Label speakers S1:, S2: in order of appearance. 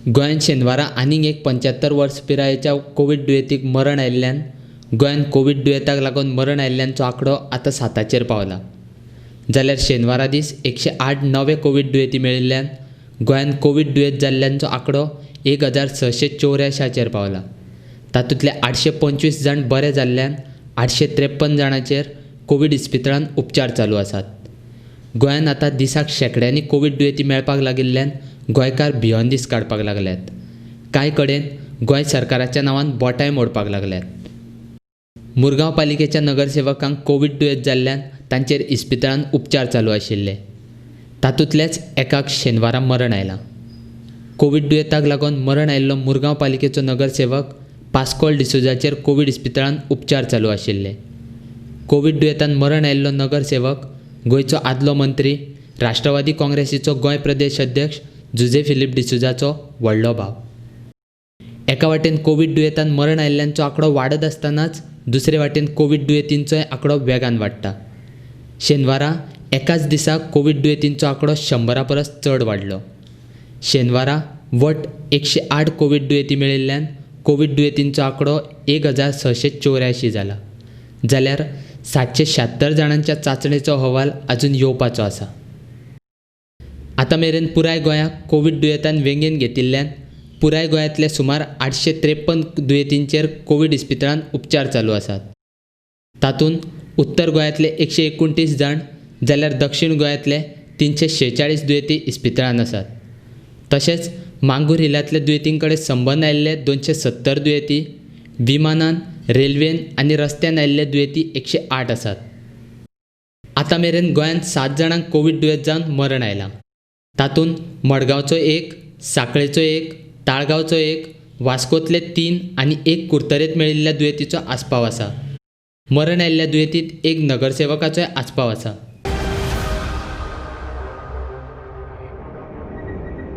S1: गोंयांत शेनवारा आनीक एक 75 वर्स पिरायेच्या कोवीड दुयेंतीक मरण आयिल्ल्यान गोंयांत कोवीड दुयेंताक लागून मरण आयिल्ल्यांचो आंकडो आतां 7चेर पावला। जाल्यार शेनवारा दीस 108 नवे कोवीड दुयेंती मेळिल्ल्यान गोंयांत कोवीड दुयेंत जाल्ल्यांचो आंकडो 1684चेर पावला। तातूंतले 825 जाण बरे जाल्ल्यान 853 जाणांचेर कोवीड इस्पितळांत उपचार चालू आसात। गोंयांत आतां दिसाक शेकड्यांनी कोवीड दुयेंती मेळपाक लागिल्ल्यान गोंयकार भिवून दीस काडपाक लागल्यात। कांय कडेन गोंय सरकाराच्या नांवान बोटांय मोडपाक लागल्यात। मुरगांव पालिकेच्या नगरसेवकांक कोवीड दुयेंत जाल्ल्यान तांचेर इस्पितळांत उपचार चालू आशिल्ले। तातूंतलेच एकाक शेनवारा मरण आयलां। कोवीड दुयेंताक लागून मरण आयिल्लो मुरगांव पालिकेचो नगरसेवक पास्कोल डिसोजाचेर कोवीड इस्पितळांत उपचार चालू आशिल्ले। कोवीड दुयेंतान मरण आयिल्लो नगरसेवक गोंयचो आदलो मंत्री, राष्ट्रवादी काँग्रेसीचो गोंय प्रदेश अध्यक्ष जुजे फिलीप डिसोजाचो व्हडलो भाव। एका वाटेन कोवीड दुयेंतान मरण आयिल्ल्यांचो आंकडो वाडत आसतनाच दुसरे वाटेन कोवीड दुयेंतींचोय आंकडो वेगान वाडटा। शेनवारा एकाच दिसाक कोवीड दुयेंतींचो आंकडो 100 परस चड वाडलो। शेनवारा वट 108 कोवीड दुयेंती मेळिल्ल्यान कोवीड दुयेंतींचो आंकडो 1684 जाला। जाल्यार 776 जाणांच्या चांचणेचो अहवाल अजून येवपाचो आसा। आतां मेरेन पुराय गोंयाक कोवीड दुयेंतान वेंगेन घेतिल्ल्यान पुराय गोंयांतले सुमार 853 दुयेंतींचेर कोवीड इस्पितळांत उपचार चालू आसात। तातूंत उत्तर गोंयांतले 129 जाण जाल्यार दक्षिण गोंयांतले 346 दुयेंती इस्पितळांत आसात। तशेंच मांगूर हिलांतल्या दुयेंतीं कडेन संबंद आयिल्ले 270 दुयेंती, विमानान, रेल्वेन आनी रस्त्यान आयिल्ले दुयेंती 108 आसात। आतां मेरेन गोंयांत 7 जाणांक कोवीड दुयेंत जावन मरण आयलां। तातूंत मडगांवचो 1, सांखळेचो 1, ताळगांवचो 1, वास्कोंतले 3 आनी 1 कुर्तरेत मेळिल्ल्या दुयेंतीचो आस्पाव आसा। मरण आयिल्ल्या दुयेंतींत एक नगरसेवकाचोय आस्पाव आसा।